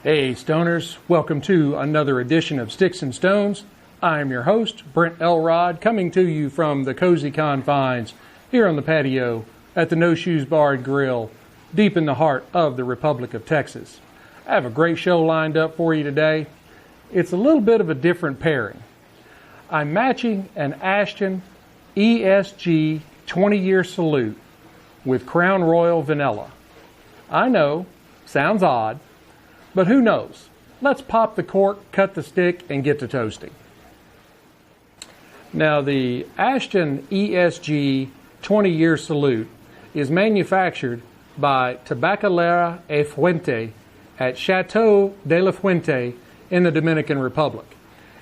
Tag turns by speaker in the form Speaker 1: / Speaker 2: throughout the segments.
Speaker 1: Hey Stoners, welcome to another edition of Sticks-n-Stones. I am your host, Brent Elrod, coming to you from the cozy confines here on the patio at the No Shoes Bar and Grill, deep in the heart of the Republic of Texas. I have a great show lined up for you today. It's a little bit of a different pairing. I'm matching an Ashton ESG 20-year salute with Crown Royal Vanilla. I know, sounds odd, but who knows? Let's pop the cork, cut the stick, and get to toasting. Now, the Ashton ESG 20-year salute is manufactured by Tabacalera y Fuente at Chateau de la Fuente in the Dominican Republic.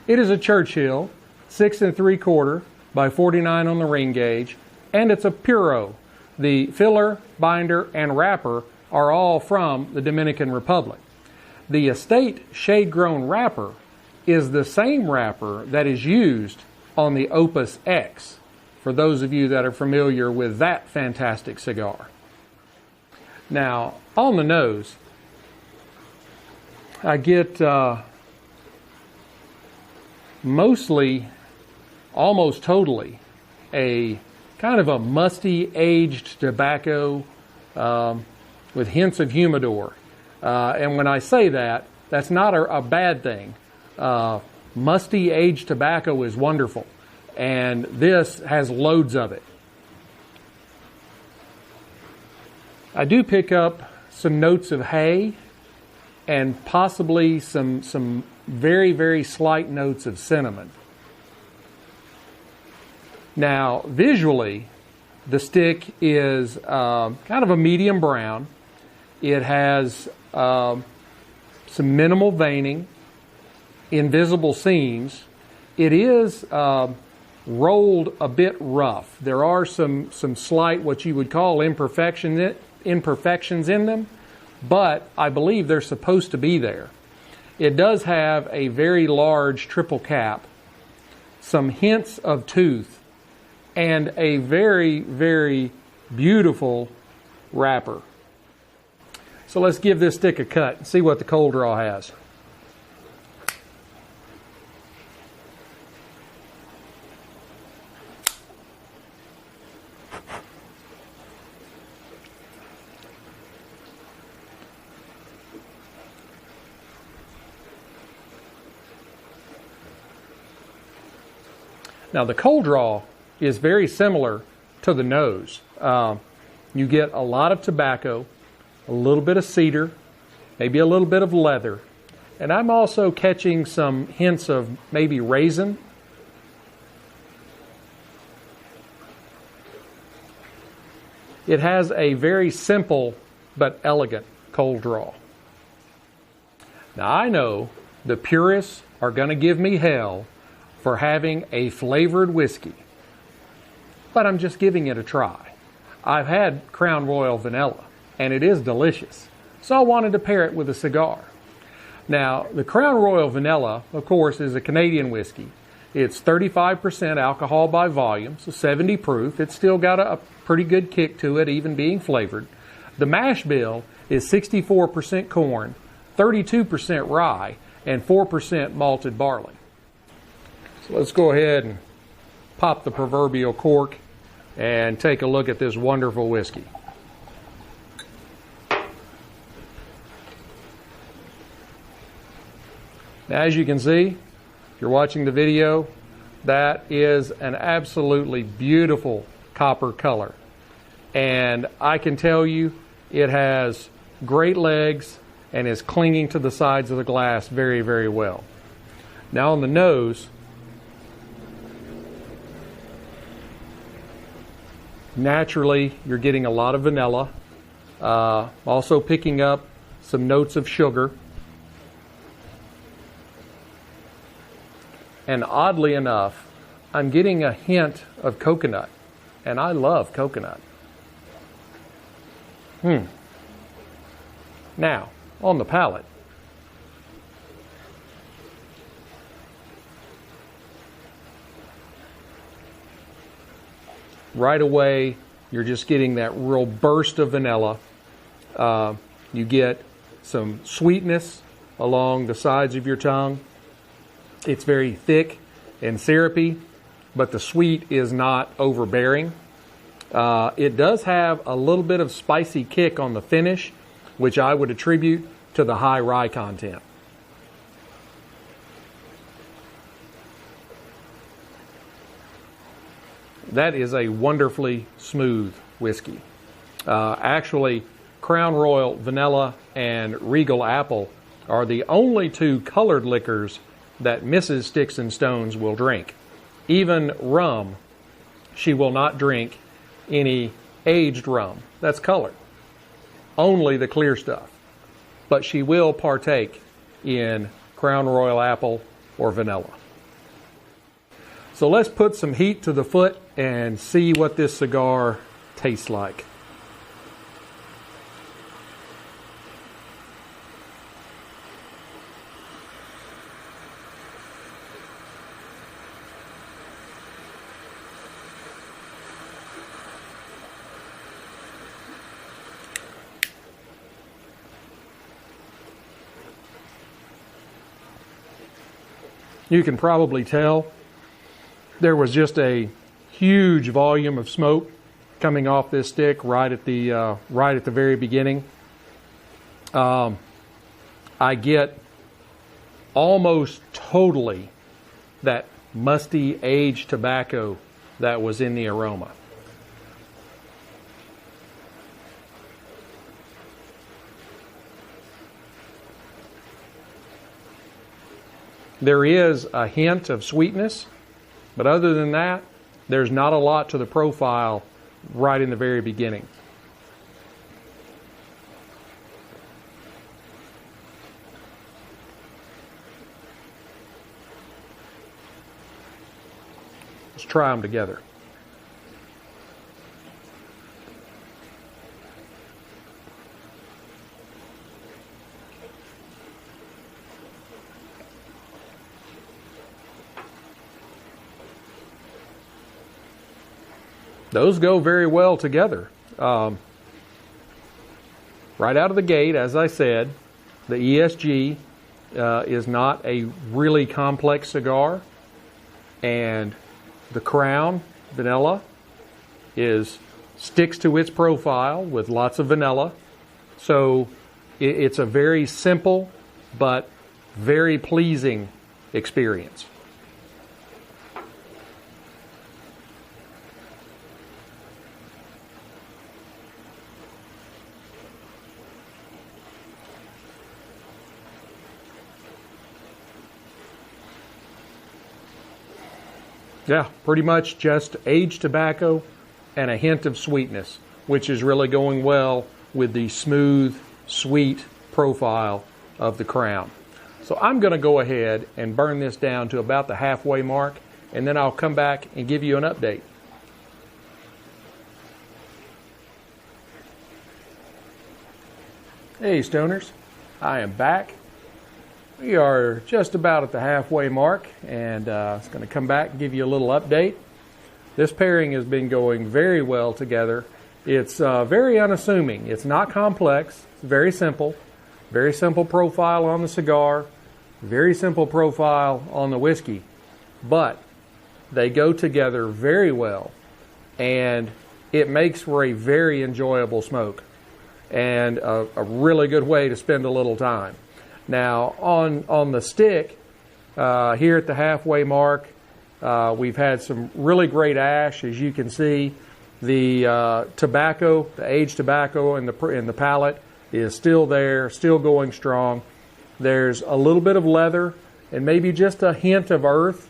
Speaker 1: It is a Churchill, 6 3/4 by 49 on the ring gauge, and it's a Puro. The filler, binder, and wrapper are all from the Dominican Republic. The estate shade-grown wrapper is the same wrapper that is used on the Opus X, for those of you that are familiar with that fantastic cigar. Now, on the nose, I get mostly, almost totally, a kind of a musty aged tobacco with hints of humidor. And when I say that, that's not a bad thing. Musty aged tobacco is wonderful, and this has loads of it. I do pick up some notes of hay and possibly some very, very slight notes of cinnamon. Now, visually, the stick is kind of a medium brown. It has some minimal veining, invisible seams. It is rolled a bit rough. There are some slight, what you would call imperfections in them, but I believe they're supposed to be there. It does have a very large triple cap, some hints of tooth, and a very, very beautiful wrapper. So let's give this stick a cut and see what the cold draw has. Now the cold draw is very similar to the nose. You get a lot of tobacco, a little bit of cedar, maybe a little bit of leather, and I'm also catching some hints of maybe raisin. It has a very simple but elegant cold draw. Now I know the purists are going to give me hell for having a flavored whiskey, but I'm just giving it a try. I've had Crown Royal Vanilla, and it is delicious. So I wanted to pair it with a cigar. Now, the Crown Royal Vanilla, of course, is a Canadian whiskey. It's 35% alcohol by volume, so 70 proof. It's still got a pretty good kick to it, even being flavored. The mash bill is 64% corn, 32% rye, and 4% malted barley. So let's go ahead and pop the proverbial cork and take a look at this wonderful whiskey. Now, as you can see, if you're watching the video, that is an absolutely beautiful copper color. And I can tell you it has great legs and is clinging to the sides of the glass very, very well. Now on the nose, naturally you're getting a lot of vanilla, also picking up some notes of sugar. And oddly enough, I'm getting a hint of coconut. And I love coconut. Now, on the palate. Right away, you're just getting that real burst of vanilla. You get some sweetness along the sides of your tongue. It's very thick and syrupy, but the sweet is not overbearing. It does have a little bit of spicy kick on the finish, which I would attribute to the high rye content. That is a wonderfully smooth whiskey. Actually, Crown Royal Vanilla and Regal Apple are the only two colored liquors that Mrs. Sticks-n-Stonez will drink. Even rum, she will not drink any aged rum that's colored. Only the clear stuff. But she will partake in Crown Royal Apple or vanilla. So let's put some heat to the foot and see what this cigar tastes like. You can probably tell there was just a huge volume of smoke coming off this stick right at the very beginning. I get almost totally that musty aged tobacco that was in the aroma. There is a hint of sweetness, but other than that, there's not a lot to the profile right in the very beginning. Let's try them together. Those go very well together. Right out of the gate, as I said, the ESG is not a really complex cigar, and the Crown Vanilla sticks to its profile with lots of vanilla. So it's a very simple but very pleasing experience. Yeah, pretty much just aged tobacco and a hint of sweetness, which is really going well with the smooth, sweet profile of the Crown. So I'm going to go ahead and burn this down to about the halfway mark, and then I'll come back and give you an update. Hey Stoners, I am back. We are just about at the halfway mark, and it's going to come back and give you a little update. This pairing has been going very well together. It's very unassuming. It's not complex. It's very simple profile on the cigar, very simple profile on the whiskey, but they go together very well, and it makes for a very enjoyable smoke and a really good way to spend a little time. Now, on the stick, here at the halfway mark, we've had some really great ash, as you can see. The tobacco, the aged tobacco in the palate is still there, still going strong. There's a little bit of leather and maybe just a hint of earth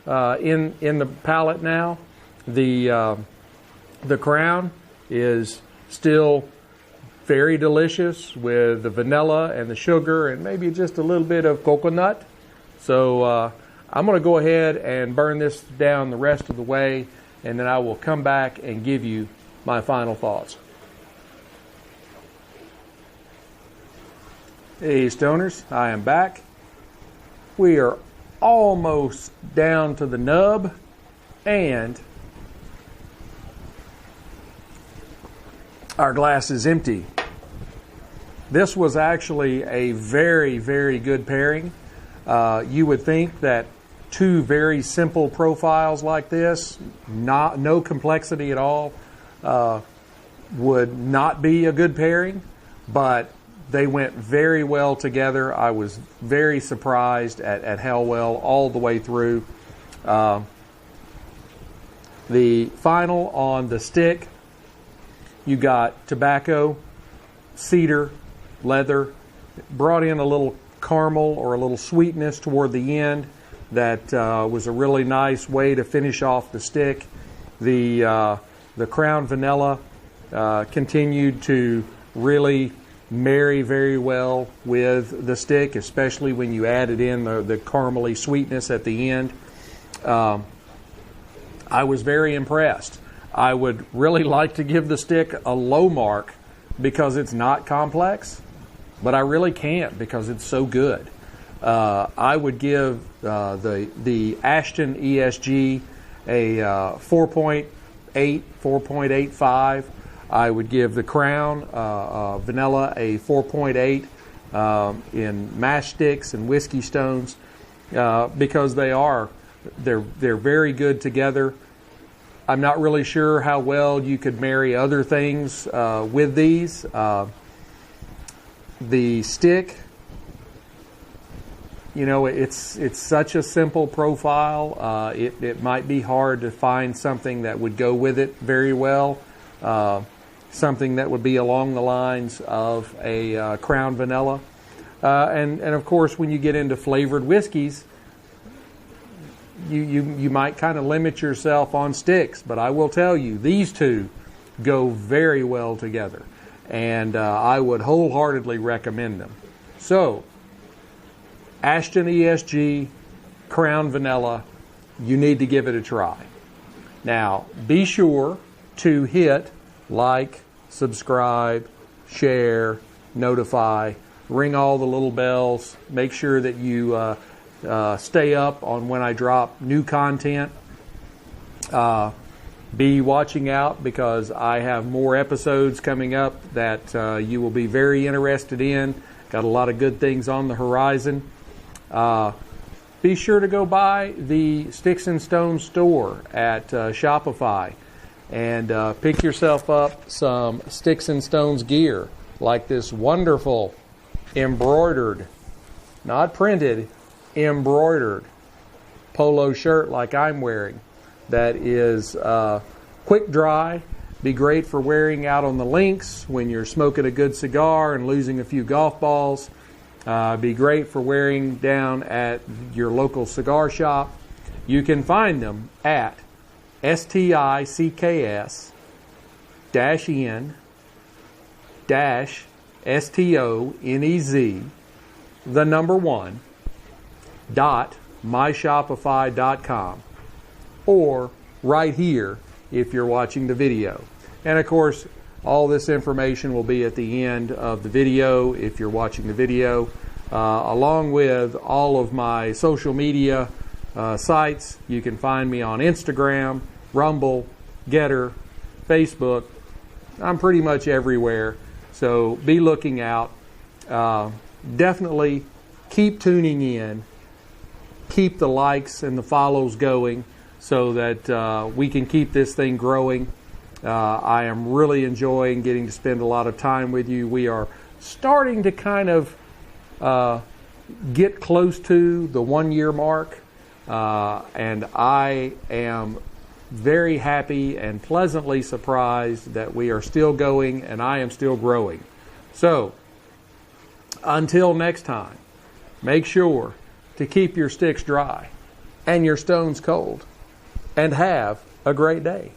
Speaker 1: in the palate now. The Crown is still very delicious with the vanilla and the sugar and maybe just a little bit of coconut. So I'm going to go ahead and burn this down the rest of the way, and then I will come back and give you my final thoughts. Hey Stoners, I am back. We are almost down to the nub, and our glass is empty. This was actually a very, very good pairing. You would think that two very simple profiles like this, no complexity at all, would not be a good pairing, but they went very well together. I was very surprised at how well all the way through. The final on the stick, you got tobacco, cedar, leather, brought in a little caramel or a little sweetness toward the end that was a really nice way to finish off the stick. The Crown Vanilla continued to really marry very well with the stick, especially when you added in the caramely sweetness at the end. I was very impressed. I would really like to give the stick a low mark because it's not complex, but I really can't because it's so good. I would give the Ashton ESG a 4.8, 4.85. I would give the Crown Vanilla a 4.8 in mash sticks and whiskey stones because they're very good together. I'm not really sure how well you could marry other things with these. The stick, you know, it's such a simple profile. It might be hard to find something that would go with it very well. Something that would be along the lines of a Crown Vanilla. And of course, when you get into flavored whiskeys, you might kind of limit yourself on sticks. But I will tell you, these two go very well together. And I would wholeheartedly recommend them. So, Ashton ESG, Crown Vanilla, you need to give it a try. Now, be sure to hit like, subscribe, share, notify, ring all the little bells. Make sure that you stay up on when I drop new content. Be watching out because I have more episodes coming up that you will be very interested in. Got a lot of good things on the horizon. Be sure to go by the Sticks-n-Stonez store at Shopify and pick yourself up some Sticks-n-Stonez gear like this wonderful embroidered, not printed, embroidered polo shirt like I'm wearing. That is quick dry, be great for wearing out on the links when you're smoking a good cigar and losing a few golf balls. Be great for wearing down at your local cigar shop. You can find them at STICKS-N-STONEZ, the number 1, .myshopify.com, or right here if you're watching the video. And of course, all this information will be at the end of the video if you're watching the video, along with all of my social media sites. You can find me on Instagram, Rumble, Getter, Facebook. I'm pretty much everywhere, so be looking out. Definitely keep tuning in. Keep the likes and the follows going so that we can keep this thing growing. I am really enjoying getting to spend a lot of time with you. We are starting to kind of get close to the 1 year mark, and I am very happy and pleasantly surprised that we are still going and I am still growing. So, until next time, make sure to keep your sticks dry and your stones cold, and have a great day.